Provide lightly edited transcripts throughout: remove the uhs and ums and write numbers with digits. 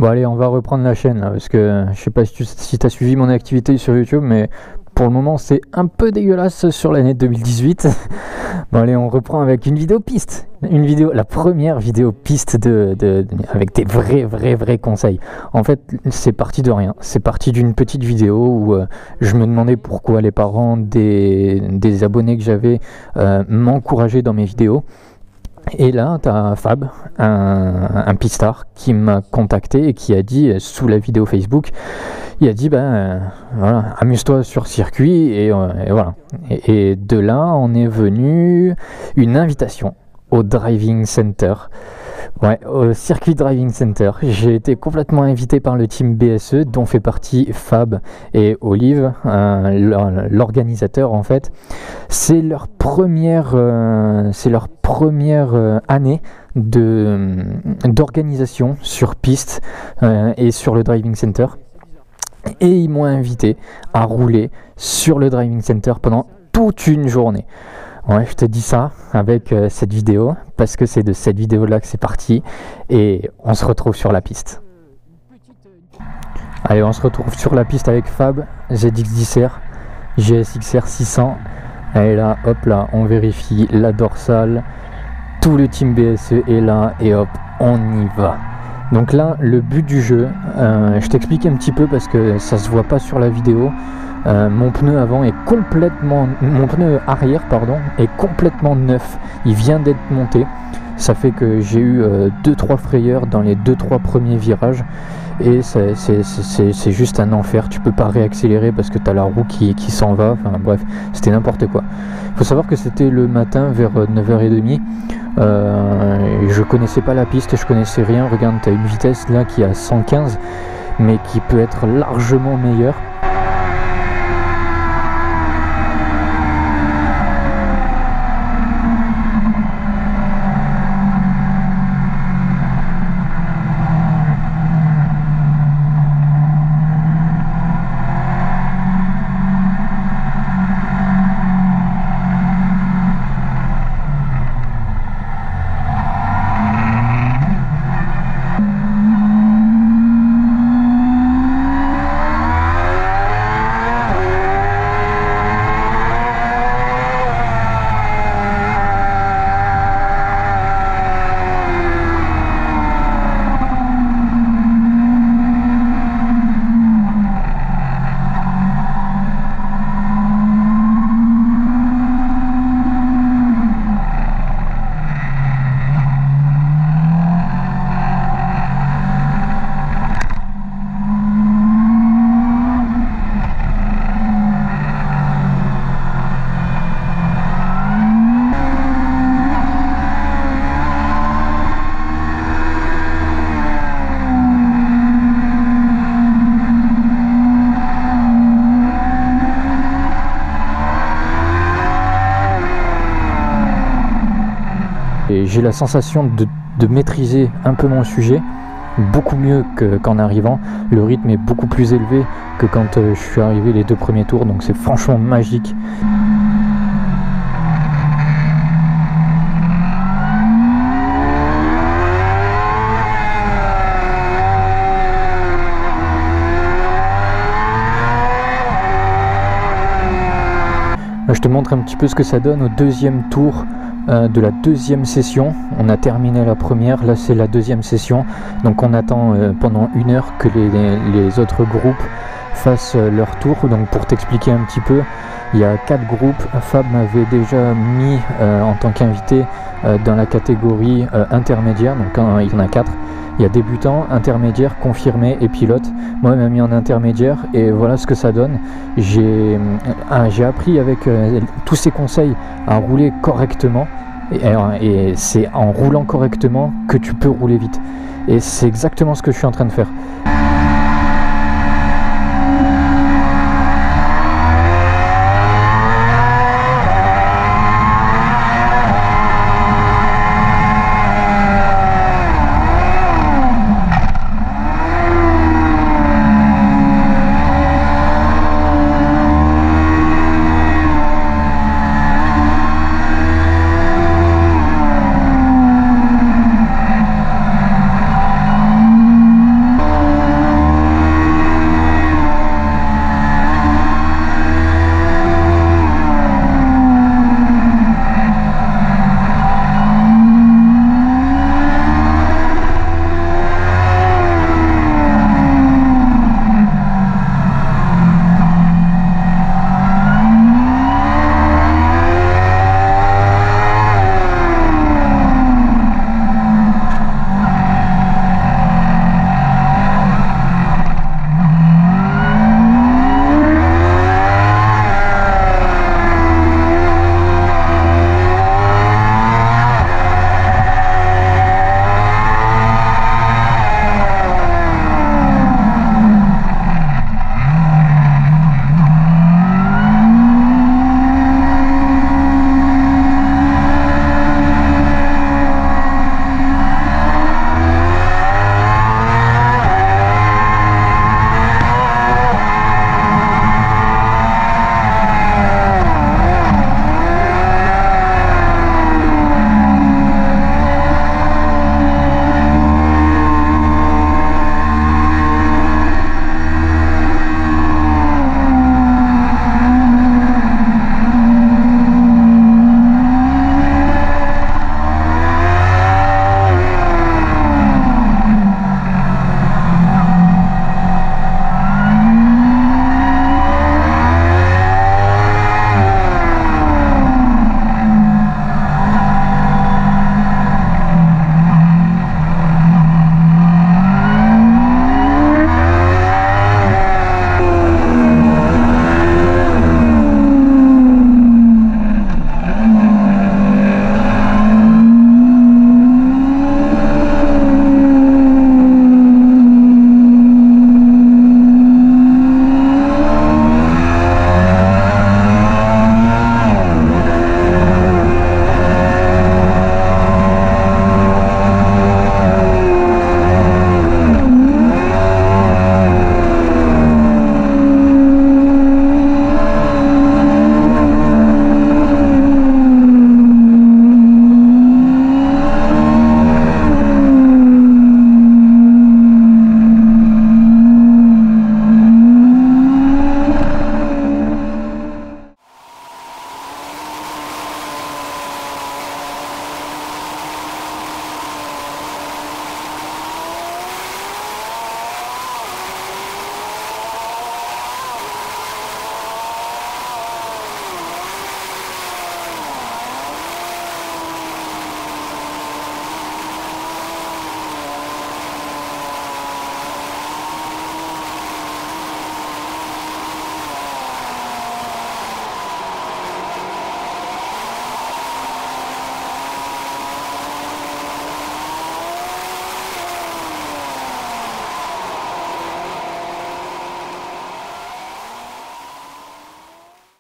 Bon allez, on va reprendre la chaîne là, parce que je sais pas si tu as suivi mon activité sur YouTube, mais pour le moment c'est un peu dégueulasse sur l'année 2018. Bon allez, on reprend avec une vidéo piste, la première vidéo piste avec des vrais conseils. En fait, c'est parti de rien, c'est parti d'une petite vidéo où je me demandais pourquoi les parents des abonnés que j'avais m'encourageaient dans mes vidéos. Et là, tu as Fab, un pistard, qui m'a contacté et qui a dit, sous la vidéo Facebook, il a dit, voilà, amuse-toi sur circuit, et voilà. Et de là, on est venu une invitation au Driving Center. Ouais, au circuit Driving Center. J'ai été complètement invité par le team BSE, dont fait partie Fab et Olive, l'organisateur en fait. C'est leur première année d'organisation sur piste et sur le Driving Center. Et ils m'ont invité à rouler sur le Driving Center pendant toute une journée. Ouais, je te dis ça avec cette vidéo, parce que c'est de cette vidéo-là que c'est parti, et on se retrouve sur la piste. Allez, on se retrouve sur la piste avec Fab, ZX10R, GSXR 600, et là, hop là, on vérifie la dorsale, tout le team BSE est là, et hop, on y va. Donc là, le but du jeu, je t'explique un petit peu parce que ça se voit pas sur la vidéo. Mon pneu arrière est complètement neuf, il vient d'être monté, ça fait que j'ai eu 2-3 frayeurs dans les 2-3 premiers virages, et c'est juste un enfer, tu peux pas réaccélérer parce que tu as la roue qui s'en va, enfin bref, c'était n'importe quoi. Il faut savoir que c'était le matin vers 9h30, je connaissais pas la piste, je connaissais rien. Regarde, tu as une vitesse là qui est à 115, mais qui peut être largement meilleure. J'ai la sensation de maîtriser un peu mon sujet, beaucoup mieux qu'en arrivant. Le rythme est beaucoup plus élevé que quand je suis arrivé les 2 premiers tours, donc c'est franchement magique. Je te montre un petit peu ce que ça donne au 2e tour de la 2e session. On a terminé la première, là c'est la 2e session, donc on attend pendant 1 heure que les autres groupes fassent leur tour. Donc pour t'expliquer un petit peu, il y a 4 groupes. Fab m'avait déjà mis en tant qu'invité dans la catégorie intermédiaire, donc il y en a 4. Il y a débutant, intermédiaire, confirmé et pilote. Moi, il m'a mis en intermédiaire et voilà ce que ça donne. J'ai appris avec tous ces conseils à rouler correctement. Et c'est en roulant correctement que tu peux rouler vite. Et c'est exactement ce que je suis en train de faire.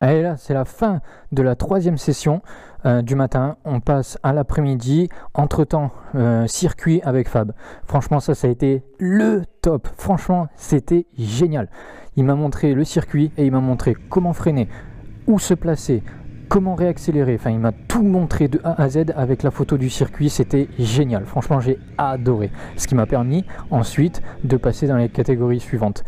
Et là, c'est la fin de la 3e session du matin. On passe à l'après-midi. Entre-temps, circuit avec Fab. Franchement, ça a été le top. Franchement, c'était génial. Il m'a montré le circuit et il m'a montré comment freiner, où se placer, comment réaccélérer. Enfin, il m'a tout montré de A à Z avec la photo du circuit. C'était génial. Franchement, j'ai adoré. Ce qui m'a permis ensuite de passer dans les catégories suivantes.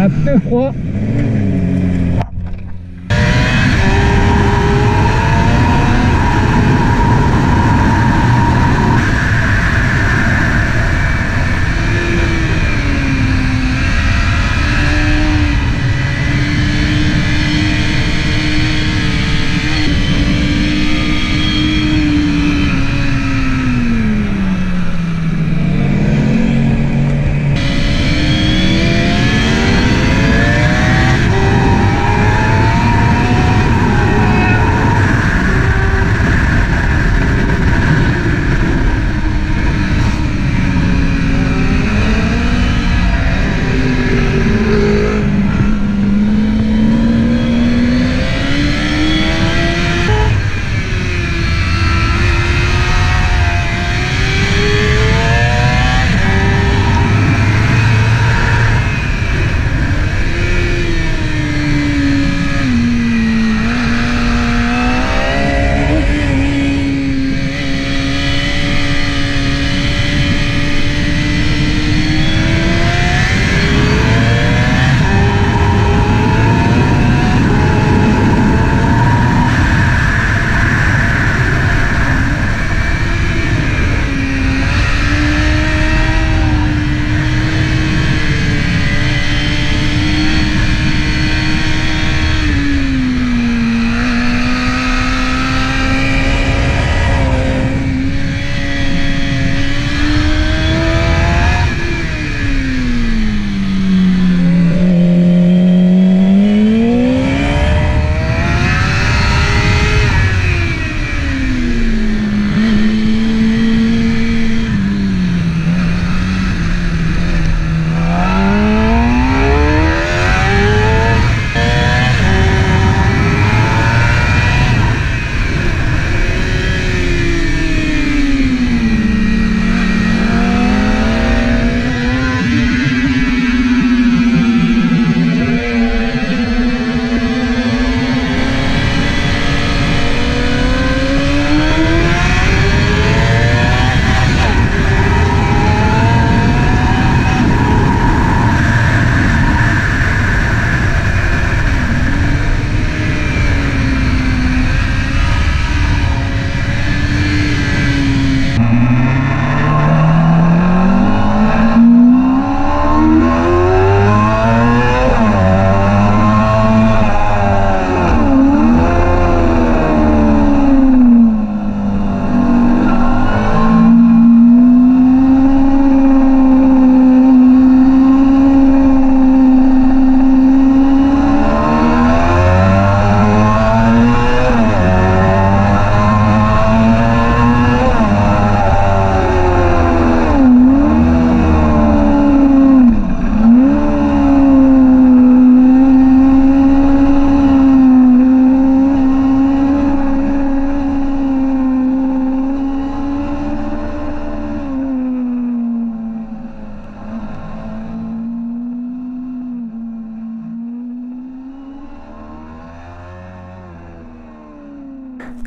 Un peu froid.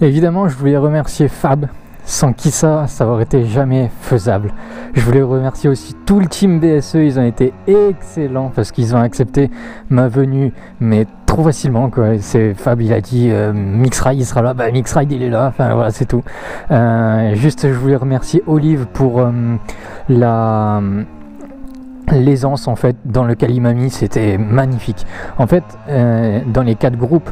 Évidemment, je voulais remercier Fab. sans qui ça aurait été jamais faisable. Je voulais remercier aussi tout le team BSE, ils ont été excellents parce qu'ils ont accepté ma venue, mais trop facilement quoi. C'est Fab, il a dit Mixride il sera là, bah Mixride il est là, enfin voilà c'est tout. Juste je voulais remercier Olive pour l'aisance en fait dans lequel il m'a mis, c'était magnifique. En fait dans les 4 groupes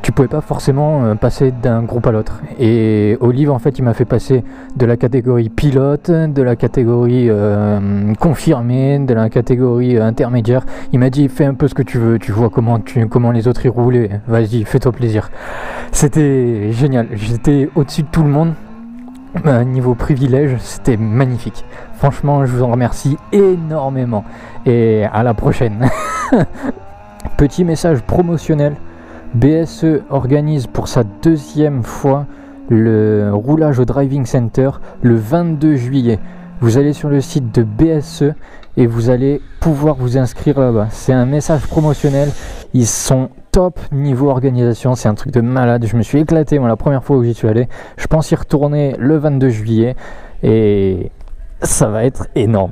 tu pouvais pas forcément passer d'un groupe à l'autre, et Olive en fait il m'a fait passer de la catégorie pilote, de la catégorie confirmé, de la catégorie intermédiaire. Il m'a dit fais un peu ce que tu veux, tu vois comment les autres y roulaient, vas-y fais-toi plaisir. C'était génial, j'étais au-dessus de tout le monde. Niveau privilège, c'était magnifique. Franchement, je vous en remercie énormément. Et à la prochaine. Petit message promotionnel. BSE organise pour sa 2e fois le roulage au Driving Center le 22 juillet. Vous allez sur le site de BSE et vous allez pouvoir vous inscrire là-bas. C'est un message promotionnel. Ils sont top niveau organisation, c'est un truc de malade. Je me suis éclaté moi la première fois où j'y suis allé. Je pense y retourner le 22 juillet et ça va être énorme.